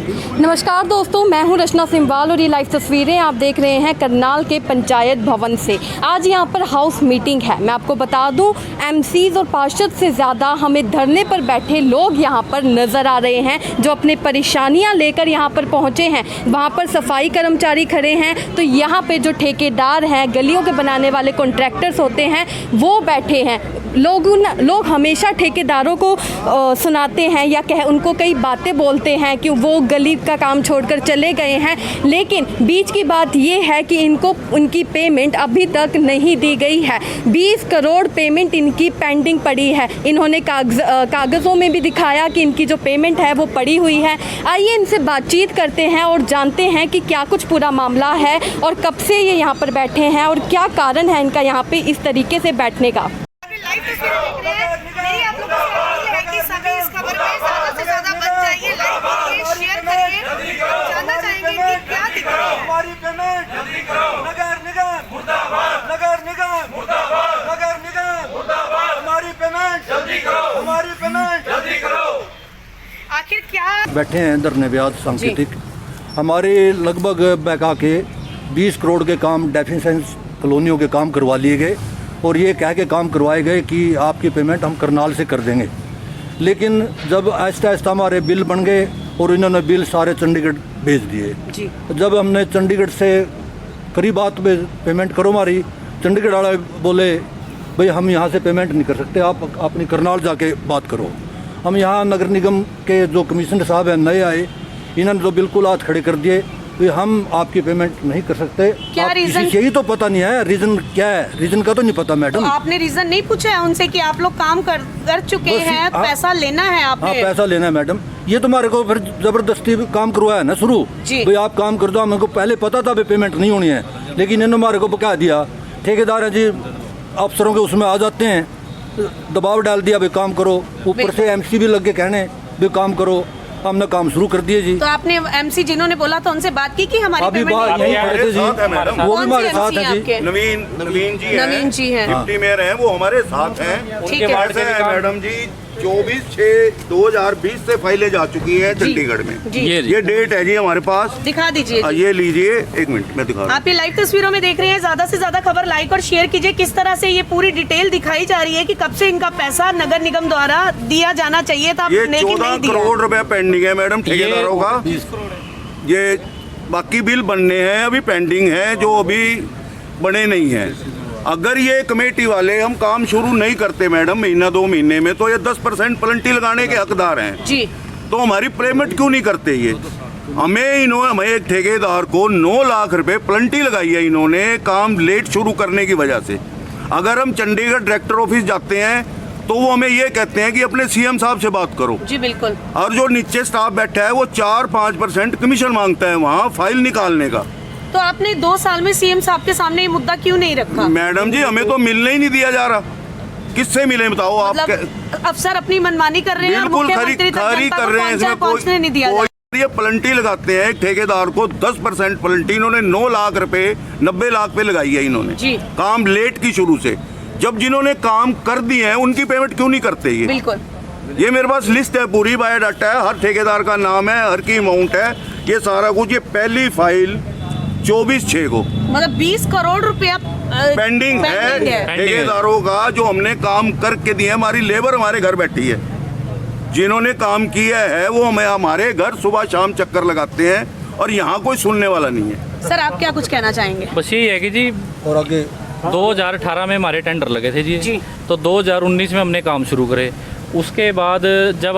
नमस्कार दोस्तों, मैं हूं रचना सिंवाल और ये लाइव तस्वीरें आप देख रहे हैं करनाल के पंचायत भवन से। आज यहां पर हाउस मीटिंग है। मैं आपको बता दूं, एमसीज और पार्षद से ज़्यादा हमें धरने पर बैठे लोग यहां पर नज़र आ रहे हैं, जो अपने परेशानियां लेकर यहां पर पहुंचे हैं। वहां पर सफाई कर्मचारी खड़े हैं, तो यहां पे जो ठेकेदार हैं, गलियों के बनाने वाले कॉन्ट्रैक्टर्स होते हैं, वो बैठे हैं। लोग हमेशा ठेकेदारों को सुनाते हैं या उनको कई बातें बोलते हैं कि वो गली का काम छोड़कर चले गए हैं, लेकिन बीच की बात ये है कि इनको उनकी पेमेंट अभी तक नहीं दी गई है। 20 करोड़ पेमेंट इनकी पेंडिंग पड़ी है। इन्होंने कागज़ों में भी दिखाया कि इनकी जो पेमेंट है वो पड़ी हुई है। आइए इनसे बातचीत करते हैं और जानते हैं कि क्या कुछ पूरा मामला है और कब से ये यहाँ पर बैठे हैं और क्या कारण है इनका यहाँ पे इस तरीके से बैठने का। आखिर क्या बैठे हैं धरने ब्याज सांकेतिक। हमारे लगभग बहका के 20 करोड़ के काम डेफिनेंस कॉलोनियों के काम करवा लिए गए और ये कह के काम करवाए गए कि आपकी पेमेंट हम करनाल से कर देंगे। लेकिन जब आहिस्ता आहिस्ता हमारे बिल बन गए और इन्होंने बिल सारे चंडीगढ़ भेज दिए। जब हमने चंडीगढ़ से करी बात पे पेमेंट करो हमारी, चंडीगढ़ वाले बोले भाई हम यहाँ से पेमेंट नहीं कर सकते, आप अपनी करनाल जाके बात करो। हम यहाँ नगर निगम के जो कमिश्नर साहब हैं नए आए, इन्होंने तो बिल्कुल हाथ खड़े कर दिए, हम आपकी पेमेंट नहीं कर सकते। क्या रीजन? यही तो पता नहीं है रीजन क्या है, रीजन का तो नहीं पता मैडम। तो आपने रीजन नहीं पूछा है उनसे कि आप लोग काम कर चुके हैं, पैसा लेना है आपने? हाँ, पैसा लेना है मैडम। ये तुम्हारे को फिर जबरदस्ती काम करवाया ना शुरू, भाई आप काम कर दो। हमको पहले पता था भाई पेमेंट नहीं होनी है, लेकिन इन्होंने हमारे को बका दिया। ठेकेदार है जी, अफसरों के उसमें आ जाते हैं, दबाव डाल दिया भाई काम करो। ऊपर से एमसी भी लग के कहने भाई काम करो। हमने काम शुरू कर दिए जी। तो आपने एमसी जिन्होंने बोला था उनसे बात की कि हमारी अभी बात नहीं खड़े थे जी, वो भी हमारे साथ है जी। नवीन जी हैं, हाँ। डिप्टी मेयर हैं, वो हमारे साथ हैं। ठीक है मैडम जी 24/6/2020 से फाइलें जा चुकी हैं चंडीगढ़ में। ये डेट है जी हमारे पास, दिखा दीजिए। ये लीजिए, एक मिनट मैं दिखा रहा हूं। आप ये लाइव तस्वीरों में देख रहे हैं। ज्यादा से ज्यादा खबर लाइक और शेयर कीजिए। किस तरह से ये पूरी डिटेल दिखाई जा रही है कि कब से इनका पैसा नगर निगम द्वारा दिया जाना चाहिए था, ये 14 करोड़ रुपए पेंडिंग है मैडम ठेकेदारों का। ये बाकी बिल बनने हैं, अभी पेंडिंग है, जो अभी बने नहीं है। अगर ये कमेटी वाले हम काम शुरू नहीं करते मैडम महीना 2 महीने में, तो ये 10% प्लंटी लगाने के हकदार हैं जी। तो हमारी पेमेंट क्यों नहीं करते ये? हमें एक ठेकेदार को 9 लाख रुपए प्लंटी लगाई है इन्होंने काम लेट शुरू करने की वजह से। अगर हम चंडीगढ़ डायरेक्टर ऑफिस जाते हैं तो वो हमें ये कहते हैं कि अपने सीएम साहब से बात करो जी। बिल्कुल। और जो नीचे स्टाफ बैठा है वो 4-5% कमीशन मांगता है वहाँ फाइल निकालने का। तो आपने 2 साल में सीएम साहब के सामने ये मुद्दा क्यों नहीं रखा? मैडम जी हमें तो मिलने ही नहीं दिया जा रहा। किससे मिले बताओ आप? मतलब अफसर अपनी मनमानी कर रहे हैं, बिल्कुल खरी कर रहे हैं। इसमें पहुंचने नहीं दिया। ये प्लंटी लगाते हैं ठेकेदार को 10% प्लंटी। इन्होंने 9 लाख रुपए 90 लाख पे लगाई है इन्होंने जी। काम लेट की शुरू से। जब जिन्होंने काम कर दिए हैं उनकी पेमेंट क्यों नहीं करते ये? बिल्कुल। ये मेरे पास लिस्ट है, पूरी बायोडाटा है, हर ठेकेदार का नाम है, हर की अमाउंट है, ये सारा कुछ। ये पहली फाइल 24/6 को मतलब 20 करोड़ रुपया पेंडिंग है ठेकेदारों का, जो हमने काम करके दिए। हमारी लेबर हमारे घर बैठी है, जिन्होंने काम किया है वो हमें हमारे घर सुबह शाम चक्कर लगाते हैं और यहाँ कोई सुनने वाला नहीं है। सर आप क्या कुछ कहना चाहेंगे? बस यही है कि जी, और आगे 2018 में हमारे टेंडर लगे थे जी। तो 2019 में हमने काम शुरू करे। उसके बाद जब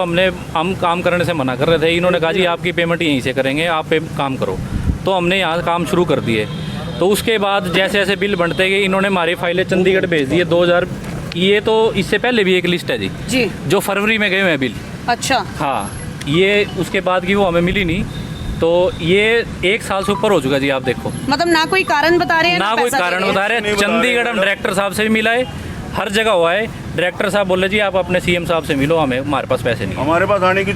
हम काम करने से मना कर रहे थे, इन्होंने कहा जी आपकी पेमेंट यहीं से करेंगे, आप काम करो। तो हमने यहाँ काम शुरू कर दिए। तो उसके बाद जैसे जैसे बिल बनते गए, इन्होंने हमारी फाइलें चंडीगढ़ भेज दिए 2000। ये तो इससे पहले भी एक लिस्ट है जी जो फरवरी में गए हुए हैं बिल। अच्छा। हाँ, ये उसके बाद की वो हमें मिली नहीं। तो ये 1 साल से ऊपर हो चुका जी। आप देखो, मतलब ना कोई कारण बता रहे हैं, ना कोई कारण बता रहे हैं। चंडीगढ़ हम डायरेक्टर साहब से भी मिला है, हर जगह हुआ है। डायरेक्टर साहब बोले जी आप अपने सीएम साहब से मिलो, हमारे पास पैसे नहीं, हमारे पास आने की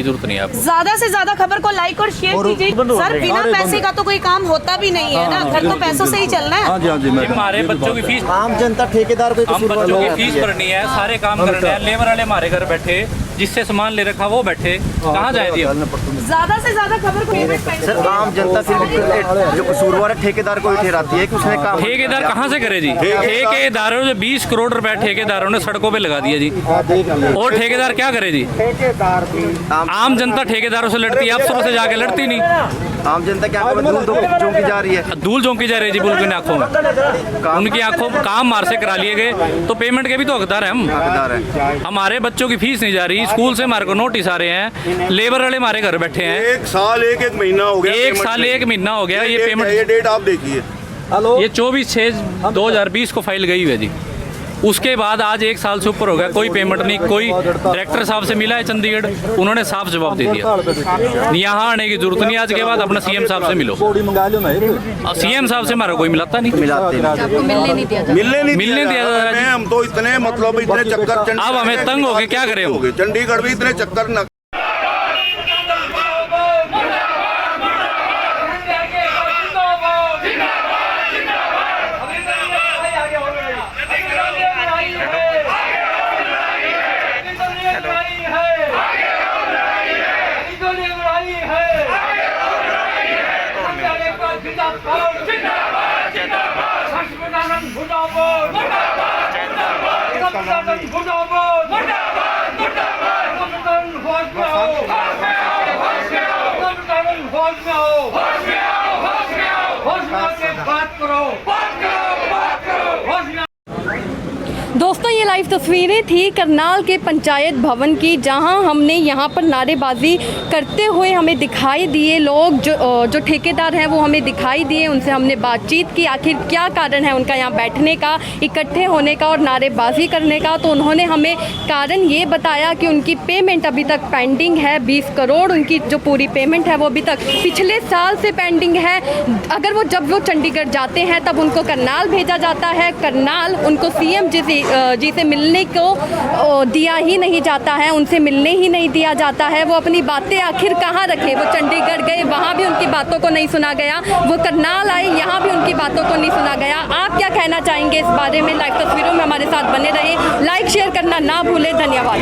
जरूरत नहीं है आपको। ज्यादा से ज्यादा खबर को लाइक और शेयर कीजिए। सर बिना पैसे का तो कोई काम होता भी नहीं है ना, घर तो पैसों से ही चलना है। हाँ जी, हाँ जी। हमारे बच्चों की फीस, आम जनता ठेकेदार को हम बच्चों की फीस भरनी है, सारे काम करने हैं। लेबर वाले हमारे घर बैठे जिससे सामान ले रखा वो बैठे, कहाँ जाए जी हम? ज्यादा से ज्यादा खबर पेमेंट सर आम जनता फिर जो कसूरवार है ठेकेदार को ही ठहराती है कि उसने काम ठेकेदार कहाँ से करे जी? ठेकेदारों ने 20 करोड़ रुपए ठेकेदारों ने सड़कों पे लगा दिया जी, और ठेकेदार क्या करे जी? आम जनता ठेकेदारों से लड़ती है, अफसरों से जाके लड़ती नहीं। आम जनता की आंखों में धूल झोंकी जा रही है। धूल झोंकी जा रही है जी बुल्क की आंखों में, उनकी आंखों काम मार से करा लिए गए, तो पेमेंट के भी तो हकदार हैं हम। हकदार है। हमारे बच्चों की फीस नहीं जा रही, स्कूल से हमारे को नोटिस आ रहे हैं, लेबर वाले हमारे घर बैठे हैं। एक साल एक महीना हो गया, एक साल 1 महीना हो गया ये पेमेंट। ये डेट आप देखिए, ये 24/6/2020 को फाइल गई हुई है जी। उसके बाद आज 1 साल से ऊपर हो गया, कोई पेमेंट नहीं। कोई डायरेक्टर साहब से मिला है चंडीगढ़, उन्होंने साफ जवाब दे दिया, यहाँ आने की जरूरत नहीं, आज के बाद अपना सीएम साहब से मिलो। सीएम साहब से हमारा कोई मिलाता नहीं, आपको मिलने नहीं दिया जाता। मिलने दिया जा रहा है। हम तो इतने मतलब इतने चक्कर, अब हमें तंग हो गए, क्या करें हम? चंडीगढ़ भी इतने चक्कर न दोस्तों ये लाइव तस्वीरें थी करनाल के पंचायत भवन की, जहां हमने यहां पर नारेबाजी करते हुए हमें दिखाई दिए लोग, जो ठेकेदार हैं वो हमें दिखाई दिए। उनसे हमने बातचीत की, आखिर क्या कारण है उनका यहाँ बैठने का, इकट्ठे होने का और नारेबाजी करने का। तो उन्होंने हमें कारण ये बताया कि उनकी पेमेंट अभी तक पेंडिंग है, 20 करोड़ उनकी जो पूरी पेमेंट है वो अभी तक पिछले साल से पेंडिंग है। अगर जब वो चंडीगढ़ जाते हैं तब उनको करनाल भेजा जाता है, करनाल उनको सीएम जी से मिलने को दिया ही नहीं जाता है, उनसे मिलने ही नहीं दिया जाता है। वो अपनी बातें आखिर कहाँ रखे? वो चंडीगढ़ गए, वहाँ भी उनकी बातों को नहीं सुना गया, वो करनाल आए, यहाँ भी उनकी बातों को नहीं सुना गया। आप क्या कहना चाहेंगे इस बारे में? लाइव तस्वीरों में हमारे साथ बने रहें, लाइक शेयर करना ना भूलें। धन्यवाद।